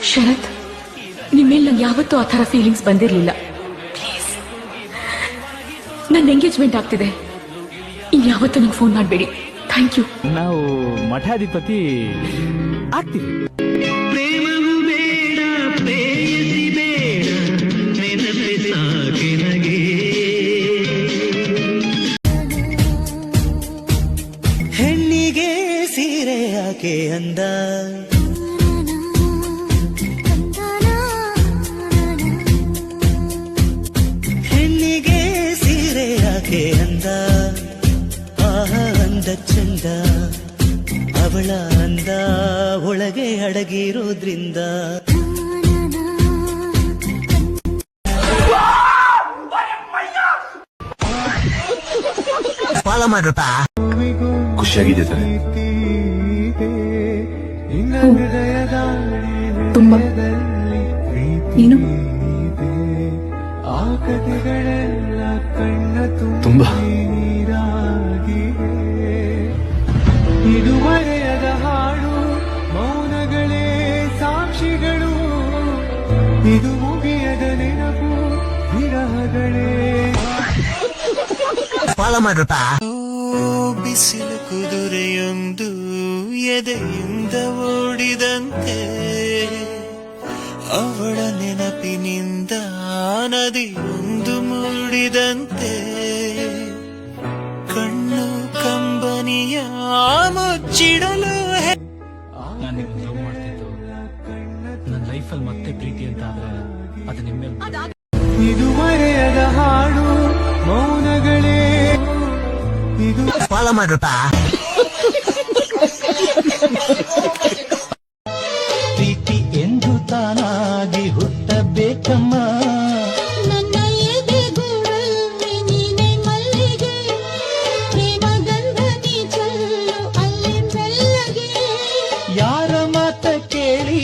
ಶರತ್, ನಿಮ್ಮೇಲೆ ನಂಗೆ ಯಾವತ್ತೂ ಆ ಥರ ಫೀಲಿಂಗ್ಸ್ ಬಂದಿರಲಿಲ್ಲ. ಪ್ಲೀಸ್, ನನ್ನ ಎಂಗೇಜ್ಮೆಂಟ್ ಆಗ್ತಿದೆ, ಇನ್ಯಾವತ್ತೂ ನಂಗೆ ಫೋನ್ ಮಾಡಬೇಡಿ. Thank you. ನಾವು ಮಠಾಧಿಪತಿ ಆಗ್ತೀವಿ. ಪ್ರೇಮವು ಬೇಡ, ಪ್ರೇಯಸಿ ಬೇಡ, ನೆನಪೆ ಸಾಕೆ ನಗೆ. ಹೆಣ್ಣಿಗೆ ಸೀರೆ ಯಾಕೆ ಅಂದ, ಹೆಣ್ಣಿಗೆ ಸೀರೆ ಯಾಕೆ ಅಂದ, ಆಹ ಅಂದ ಚಂದ, ಅವಳ ಅಂದ ಒಳಗೆ ಅಡಗಿರೋದ್ರಿಂದ. ಫಾಲೋ ಮಾಡ್ರಪ್ಪ. ಖುಷಿಯಾಗಿದೆ ಸರ್. ತುಂಬಾ. ನೀನು? ತುಂಬಾ. ಇದು ಮರೆಯದ ಹಾಡು, ಮೌನಗಳೇ ಸಾಕ್ಷಿಗಳು, ಇದು ಮುಗಿಯದ ನೆನಪು, ವಿರಹಗಳೇ. ಫಾಲೋ ಮಾಡ್ರಪ್ಪ. ಬಿಸಿಲು ಕುದುರೆಯೊಂದು ಎದೆಯಿಂದ ಓಡಿದಂತೆ, ಅವಳ ನೆನಪಿನಿಂದ ನದಿಯೊಂದು ಮೂಡಿದಂತೆ, ಕಣ್ಣು ಕಂಬನಿಯ ಮುಚ್ಚಿಡಲು. ನಾನು ನಿಮ್ಗೆ ಲವ್ ಮಾಡ್ತಿದ್ದು, ನನ್ನ ಲೈಫಲ್ಲಿ ಮತ್ತೆ ಪ್ರೀತಿ ಅಂತ ಆದ್ರೆ ಅದು ನಿಮ್ಮ. ಇದು ಮರೆಯದ ಹಾಡು, ಮೌನಗಳೇ. ಇದು ಫಾಲೋ ಮಾಡ್ರಪ್ಪ. ಪ್ರೀತಿ ಎಂದು ತಾನಾಗಿ ಹುಟ್ಟಬೇಕಮ್ಮ, ನನ್ನ ಎದೆಗೂಡಲ್ಲಿ ನೀನೆ ಮಲ್ಲಿಗೆ, ಪ್ರೇಮ ಗಂಧನಿ ಚೆಲ್ಲು ಅಲ್ಲಿ ಮೆಲ್ಲಗೆ. ಯಾರ ಮಾತ ಕೇಳಿ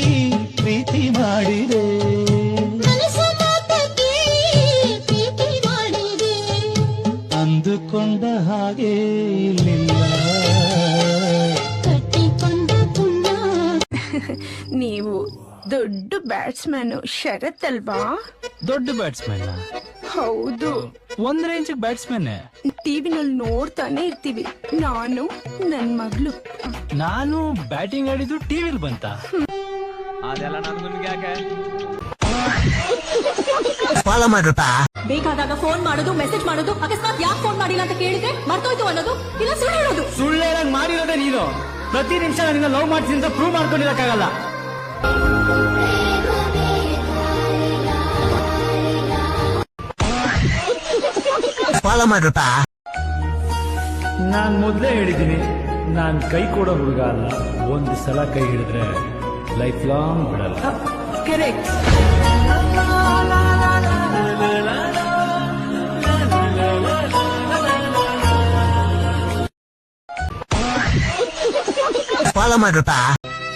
ಪ್ರೀತಿ ಮಾಡಿದೆ, ಮನಸ್ಸ ಮಾತ ಕೇಳಿ ಪ್ರೀತಿ ಮಾಡಿದೆ, ಅಂದುಕೊಂಡ ಹಾಗೆ ಇರಲಿಲ್ಲ. ಕಟ್ಟಿಕೊಂಡ ಪುಣ್ಯ. ನೀವು ದೊಡ್ಡ ಬ್ಯಾಟ್ಸ್ಮನ್ ಶರತ್ ಅಲ್ವಾ? ದೊಡ್ಡ ಬ್ಯಾಟ್ಸ್ಮನ್. ಹೌದು, ಒಂದ್ ರೇಂಜ್ ಬ್ಯಾಟ್ಸ್ಮನ್. ಟಿವಿನಲ್ಲಿ ನೋಡ್ತಾನೆ ಇರ್ತೀವಿ, ನಾನು ನನ್ ಮಗಳು. ನಾನು ಬ್ಯಾಟಿಂಗ್ ಆಡಿದ್ದು ಟಿವಿಲ್ ಬಂತ. ಅದೆಲ್ಲ ನನ್ಗೆ ಯಾಕೆ? ಫಾಲೋ ಮಾಡ್ರಪ್ಪ. ಬೇಕಾದಾಗ ಫೋನ್ ಮಾಡೋದು, ಮೆಸೇಜ್ ಮಾಡೋದು, ಅಕಸ್ಮಾತ್ ಯಾಕೆ ಫೋನ್ ಮಾಡಿಲ್ಲ ಅಂತ ಕೇಳಿದ್ರೆ ಮರ್ತೋಯ್ತು ಅನ್ನೋದು, ಇಲ್ಲ ಸುಳ್ಳು ಹೇಳೋದು. ಸುಳ್ಳೇನಾಗ್ ಮಾಡಿರೋದೇ ನೀನು. ಪ್ರತಿ ನಿಮಿಷ ನನಗೆ ಲವ್ ಮಾಡ್ತೀನಿ ಅಂತ ಪ್ರೂವ್ ಮಾಡ್ಕೊಂಡಿರಕ್ಕಾಗಲ್ಲ. ಫಾಲೋ ಮಾಡ್ರಪ್ಪ. ನಾನ್ ಮೊದ್ಲೇ ಹೇಳಿದ್ದೀನಿ, ನಾನ್ ಕೈ ಕೊಡೋ ಹುಡುಗ ಅಲ್ಲ. ಒಂದು ಸಲ ಕೈ ಹಿಡಿದ್ರೆ ಲೈಫ್ ಲಾಂಗ್ ಬಿಡಲ್ಲ. ಕರೆಕ್ಟ್. ಫಾಲೋ ಮಾಡ್ರಪ್ಪ.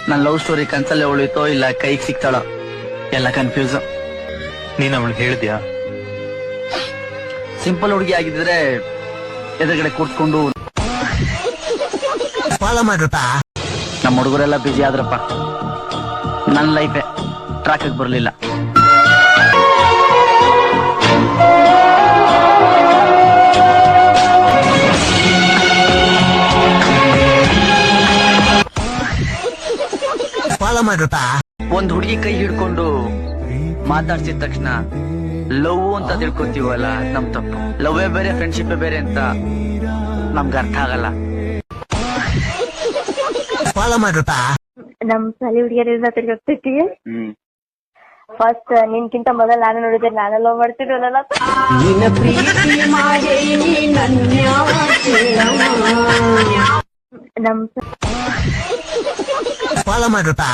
ನನ್ನ ಲವ್ ಸ್ಟೋರಿ ಕನ್ಸಲ್ಲೇ ಉಳಿತೋ ಇಲ್ಲ ಕೈಗೆ ಸಿಕ್ತಾಳೋ ಎಲ್ಲ ಕನ್ಫ್ಯೂಸ್. ನೀನ್ ಅವಳಿಗೆ ಹೇಳಿದ್ಯಾ? ಸಿಂಪಲ್ ಹುಡುಗಿ ಆಗಿದ್ರೆ ಎದುರುಗಡೆ ಕೂರ್ಸ್ಕೊಂಡು. ಫಾಲೋ ಮಾಡ್ರಪ್ಪ. ನಮ್ಮ ಹುಡುಗರೆಲ್ಲ ಬಿಜಿ ಆದ್ರಪ್ಪ, ನನ್ನ ಲೈಫೇ ಟ್ರಾಕ್ ಬರ್ಲಿಲ್ಲ. ಫಾಲೋ ಮಾಡ್ರಪ್ಪ. ಒಂದ್ ಹುಡುಗಿ ಕೈ ಹಿಡ್ಕೊಂಡು ಮಾತಾಡ್ಸಿದ ತಕ್ಷಣ ಲವ್ ಅಂತ ತಿಳ್ಕೊತೀವಲ್ಲ, ನಮ್ ತಪ್ಪು. ಲವ್ವೇ ಬೇರೆ, ಫ್ರೆಂಡ್ಶಿಪ್ ಬೇರೆ ಅಂತ ನಮ್ಗೆ ಅರ್ಥ ಆಗಲ್ಲ. ಫಾಲೋ ಮಾಡ್ರಪ್ಪ. ನಮ್ ಶಾಲೆ ಹುಡುಗಿಯರಿಂದ ತಿರ್ಗಾಡ್ತೈತಿ. ಫಸ್ಟ್ ನಿನ್ಕಿಂತ ಮೊದಲು ನಾನು ನೋಡಿದ್ರೆ ನಾನು ಲವ್ ಮಾಡ್ತಿದ್ವಲ್ಲ. ನಮ್ ಫಾಲೋ ಮಾಡ್ರಪ್ಪ.